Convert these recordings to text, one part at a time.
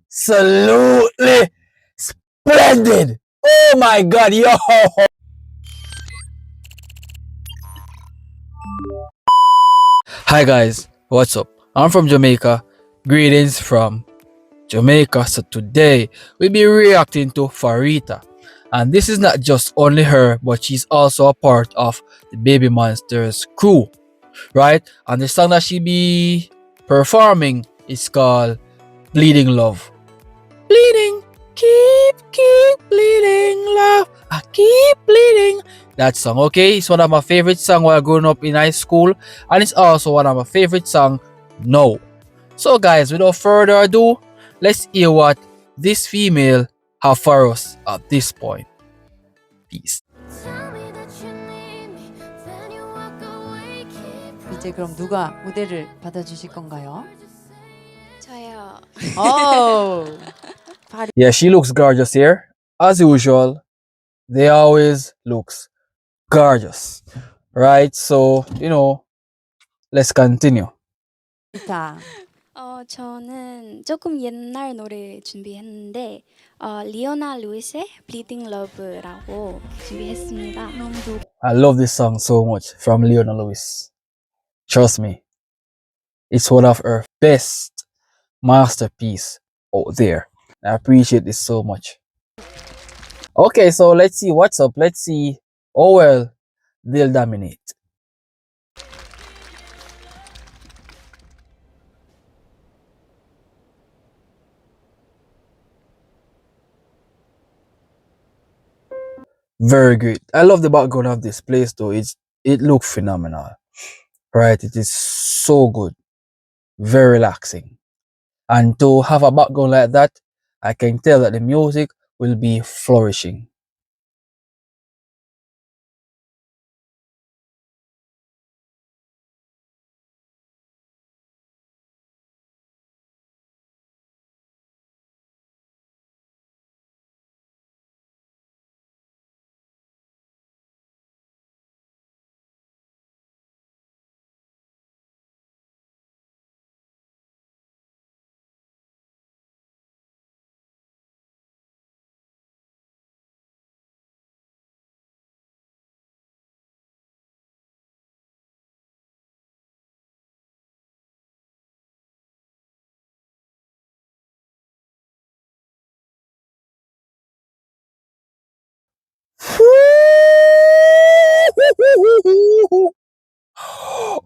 absolutely splendid. Oh my god, yo. Hi guys, what's up? I'm from Jamaica. Greetings from Jamaica. So today we'll be reacting to Farita. And this is not just only her, but she's also a part of the Baby Monsters crew, right? And the song that she be performing is called Bleeding Love. Bleeding, keep bleeding, love. I keep bleeding. That song, okay? It's one of my favorite songs while growing up in high school, and it's also one of my favorite songs now. So, guys, without further ado, let's hear what this female have for us at this point. Peace. 이제 그럼 누가 무대를 받아주실 건가요? 저요. Oh, Yeah, she looks gorgeous here. As usual, they always looks gorgeous. Right? So, let's continue. 파리타. 저는 조금 옛날 노래 준비했는데 리오나 루이스의 Bleeding Love라고 준비했습니다. I love this song so much from Leona Lewis. Trust me, it's one of her best masterpiece out there. I appreciate this so much. Okay, so let's see what's up. Let's see how well they'll dominate. Very good. I love the background of this place though. It looks phenomenal. Right? It is so good. Very relaxing. And to have a background like that, I can tell that the music will be flourishing.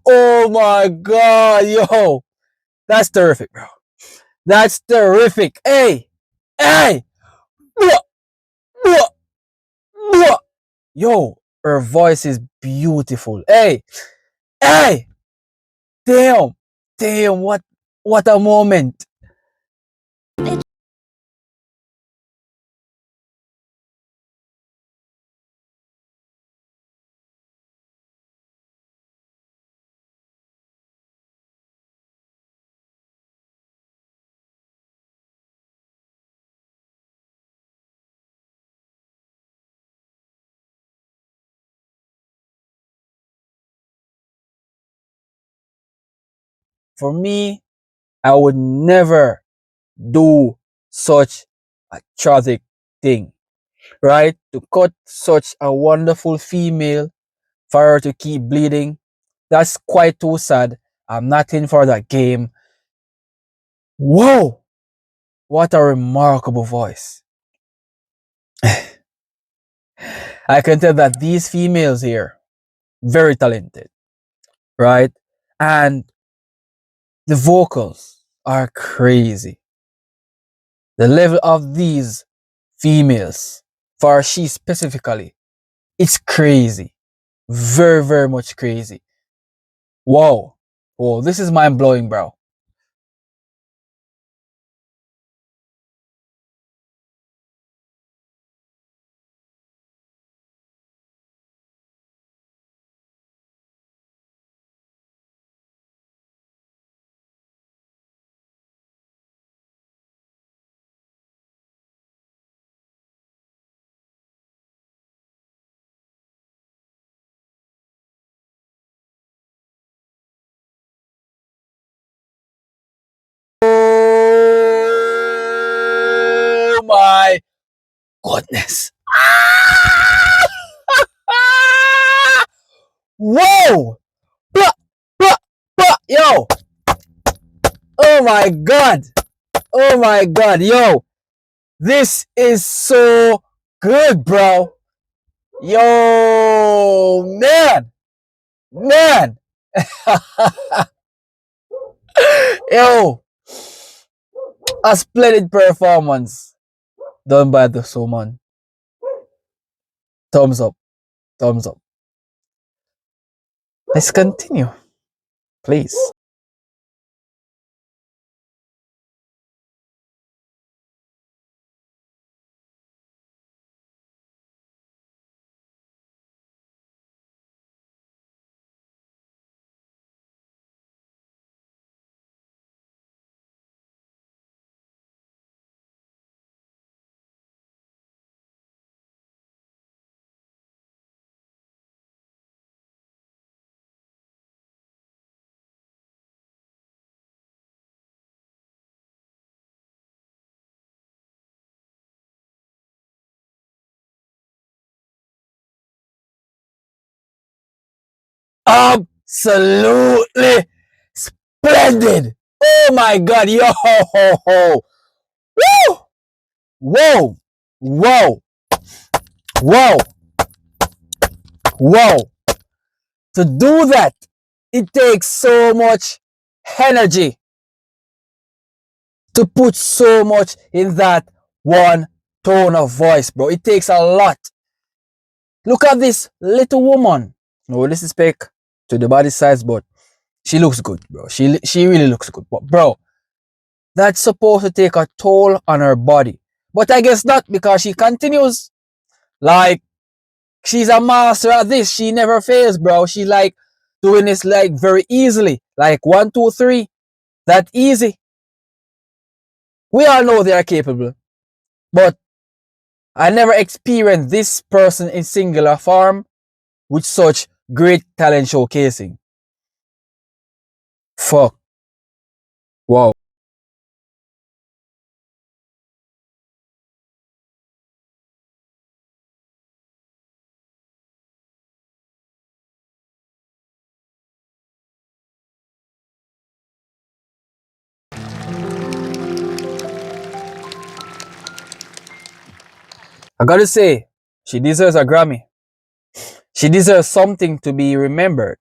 Oh my god, yo. That's terrific, bro. That's terrific. Hey, hey. Yo, her voice is beautiful. Hey, hey. Damn. Damn, what a moment. For me, I would never do such a tragic thing, right? To cut such a wonderful female for her to keep bleeding. That's quite too sad. I'm not in for that game. Whoa! What a remarkable voice. I can tell that these females here, very talented, right? And the vocals are crazy. The level of these females, for she specifically, it's crazy. Very, very much crazy. Wow. Whoa, this is mind blowing, bro. my goodness. Whoa! Blah, blah, blah. Yo! Oh my god! Oh my god, yo! This is so good, bro! Yo, man! Man! Yo! A splendid performance done by the Soman. Thumbs up. Thumbs up. Let's continue, please. Absolutely splendid! Oh my god, yo! Woo! Whoa! Whoa! Whoa! Whoa! To do that, it takes so much energy to put so much in that one tone of voice, bro. It takes a lot. Look at this little woman. No disrespect to the body size, but she looks good, bro. She really looks good. But bro, that's supposed to take a toll on her body. But I guess not, because she continues. Like, she's a master at this. She never fails, bro. She like doing this like very easily. Like 1, 2, 3. That easy. We all know they are capable. But I never experienced this person in singular form with such great talent showcasing. Fuck. Wow. I gotta say, she deserves a Grammy. She deserves something to be remembered.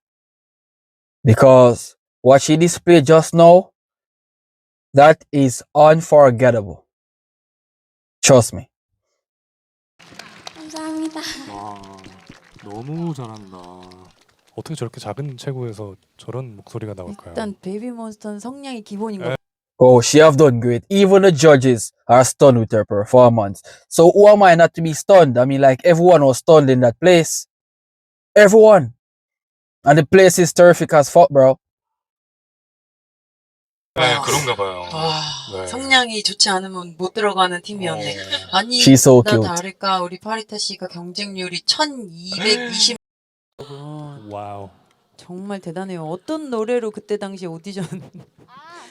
Because what she displayed just now, that is unforgettable. Trust me. 감사합니다. 와, 너무 잘한다. 어떻게 저렇게 작은 체구에서 저런 목소리가 나올까요? 일단 베이비몬스터는 성량이 기본인 것 에? Oh, she have done great. Even the judges are stunned with her performance. So who am I not to be stunned? I mean, like, everyone was stunned in that place. Everyone. And the place is terrific as fuck, bro. 네, 그런가 봐요. 네. 성량이 좋지 않으면 못 들어가는 팀이었네. 아니, She's so 나 cute. 다를까 우리 파리타 씨가 경쟁률이 1220. 와우. 정말 대단해요. 어떤 노래로 그때 당시 오디션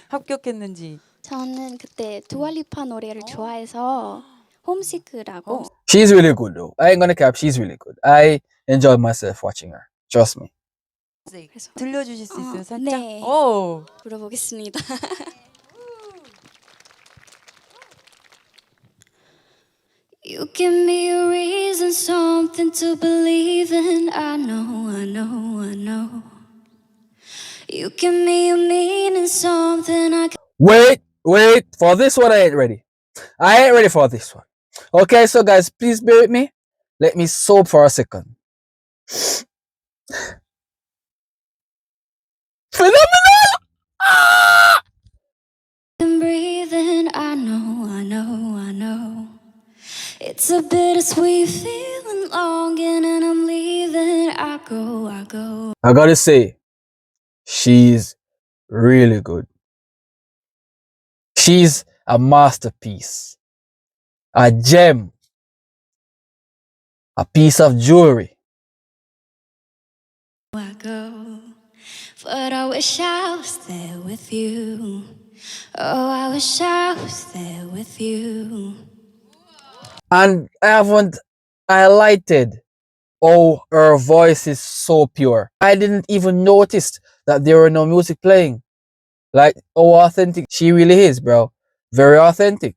합격했는지. 저는 그때 두알리파 노래를 좋아해서 홈시크라고. She's really good, though. I ain't gonna cap. She's really good. I enjoyed myself watching her. Trust me. 그래서 들려주실 수 있어요, 살짝? 네. 오. 불러보겠습니다. You give me a reason, something to believe in. I know, I know, I know. You give me a meaning, something I can. Wait. For this one, I ain't ready. I ain't ready for this one. Okay, so guys, please bear with me. Let me sob for a second. Phenomenal! Ah! breathe in. I know, I know, I know. It's a bittersweet feeling, longing, and I'm leaving. I go. I gotta say, she's really good. She's a masterpiece, a gem, a piece of jewelry. I go. But I wish I was there with you. Oh, I wish I was there with you. And I haven't highlighted how her voice is so pure. I didn't even notice that there were no music playing. Like how authentic she really is, bro. Very authentic.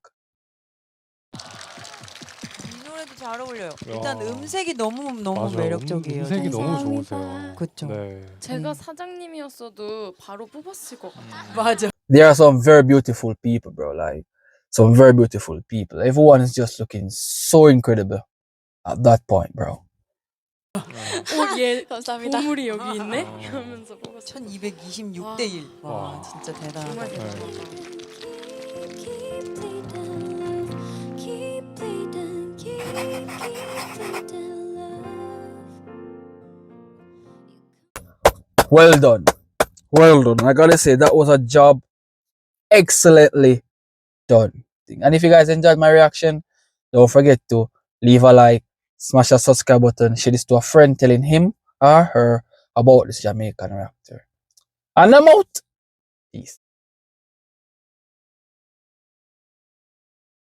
이 노래도 잘 어울려요. 일단 야. 음색이 너무 맞아요. 매력적이에요. 음색이 진짜. 너무 좋으세요. 그쵸. 네. 제가 음. 사장님이었어도 바로 뽑았을 것 같아요. 맞아. There are some very beautiful people, bro. Like some very beautiful people. Everyone is just looking so incredible at that point, bro. 얘 감사합니다. 보물이 여기 있네? 어. 이러면서 뽑았어요. 1226대 1. 와, 와. 진짜 대단하다. 정말 네. 대단하다. Keep bleeding, keep bleeding love. Well done. Well done. I gotta say that was a job excellently done. And if you guys enjoyed my reaction, don't forget to leave a like, smash a subscribe button, share this to a friend telling him or her about this Jamaican raptor. And I'm out. Peace.